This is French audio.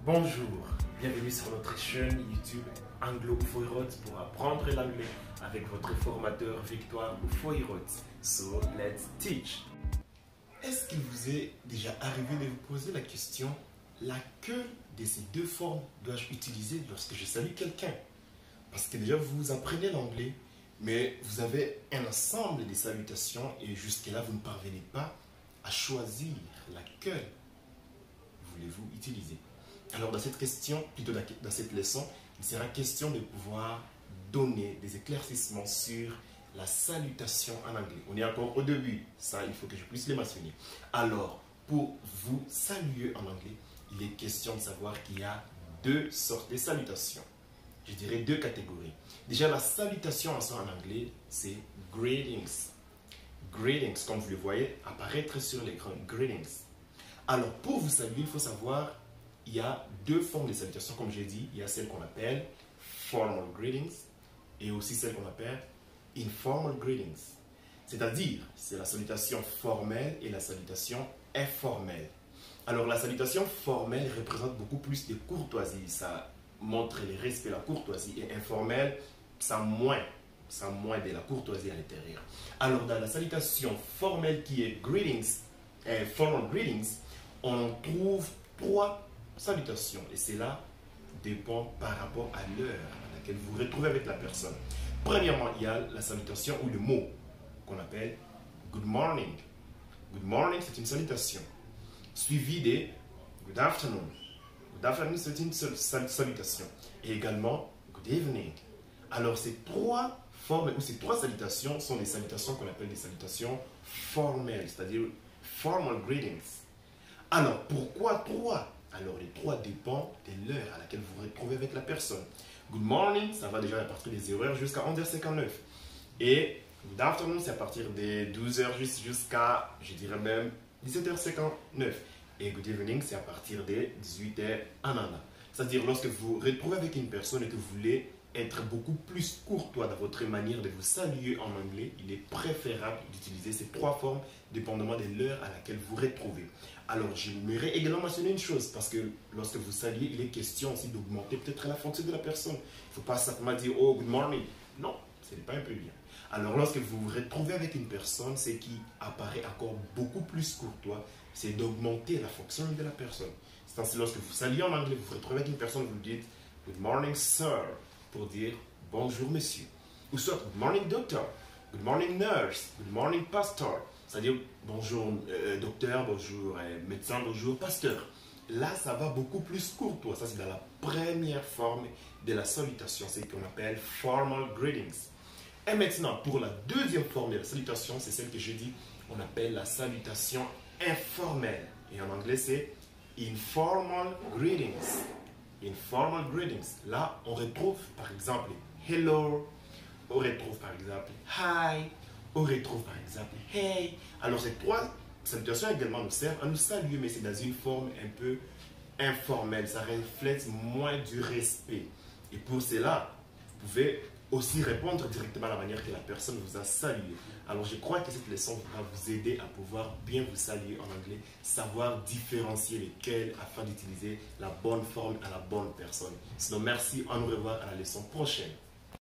Bonjour, bienvenue sur notre chaîne YouTube Anglo Foirot pour apprendre l'anglais avec votre formateur Victoire Foirot. So, let's teach. Est-ce qu'il vous est déjà arrivé de vous poser la question laquelle de ces deux formes dois-je utiliser lorsque je salue quelqu'un? Parce que déjà vous apprenez l'anglais, mais vous avez un ensemble de salutations et jusque-là vous ne parvenez pas à choisir laquelle voulez-vous utiliser. Alors dans cette question, plutôt dans cette leçon, il sera question de pouvoir donner des éclaircissements sur la salutation en anglais. On est encore au début, ça il faut que je puisse le mentionner. Alors, pour vous saluer en anglais, il est question de savoir qu'il y a deux sortes de salutations. Je dirais deux catégories. Déjà, la salutation en soi en anglais, c'est greetings. Greetings, comme vous le voyez, apparaître sur l'écran, greetings. Alors, pour vous saluer, il faut savoir il y a deux formes de salutation, comme j'ai dit. Il y a celle qu'on appelle formal greetings et aussi celle qu'on appelle informal greetings. C'est-à-dire, c'est la salutation formelle et la salutation informelle. Alors, la salutation formelle représente beaucoup plus de courtoisie. Ça montre le respect, la courtoisie. Et informelle, ça moins de la courtoisie à l'intérieur. Alors, dans la salutation formelle qui est greetings, formal greetings, on trouve trois salutations et cela dépend par rapport à l'heure à laquelle vous vous retrouvez avec la personne. Premièrement, il y a la salutation ou le mot qu'on appelle good morning. Good morning, c'est une salutation suivie de good afternoon. Good afternoon, c'est une salutation et également good evening. Alors ces trois formes ou ces trois salutations sont des salutations qu'on appelle des salutations formelles, c'est-à-dire formal greetings. Alors pourquoi trois? Alors, les trois dépendent de l'heure à laquelle vous vous retrouvez avec la personne. Good morning, ça va déjà à partir des 0h jusqu'à 11h59. Et good afternoon, c'est à partir des 12h jusqu'à, je dirais même, 17h59. Et good evening, c'est à partir des 18h en an. C'est-à-dire, lorsque vous vous retrouvez avec une personne et que vous voulez être beaucoup plus courtois dans votre manière de vous saluer en anglais, il est préférable d'utiliser ces trois formes dépendamment de l'heure à laquelle vous vous retrouvez. Alors, j'aimerais également mentionner une chose, parce que lorsque vous saluez, il est question aussi d'augmenter peut-être la fonction de la personne. Il ne faut pas simplement dire « Oh, good morning ». Non, ce n'est pas un peu bien. Alors, lorsque vous vous retrouvez avec une personne, ce qui apparaît encore beaucoup plus courtois, c'est d'augmenter la fonction de la personne. C'est ainsi, lorsque vous saluez en anglais, vous vous retrouvez avec une personne, vous dites « Good morning, sir » pour dire « Bonjour, monsieur ». Ou soit « Good morning, doctor »,« Good morning, nurse »,« Good morning, pastor ». C'est-à-dire, bonjour docteur, bonjour médecin, bonjour pasteur. Là, ça va beaucoup plus courtois. Ça, c'est dans la première forme de la salutation. C'est ce qu'on appelle formal greetings. Et maintenant, pour la deuxième forme de la salutation, c'est celle que je dis, on appelle la salutation informelle. Et en anglais, c'est informal greetings. Informal greetings. Là, on retrouve par exemple hello, on retrouve par exemple hi, on retrouve par exemple hey. Alors ces trois salutations également nous servent à nous saluer, mais c'est dans une forme un peu informelle. Ça reflète moins du respect. Et pour cela, vous pouvez aussi répondre directement à la manière que la personne vous a salué. Alors je crois que cette leçon va vous aider à pouvoir bien vous saluer en anglais, savoir différencier lesquels afin d'utiliser la bonne forme à la bonne personne. Sinon, merci, au revoir à la leçon prochaine.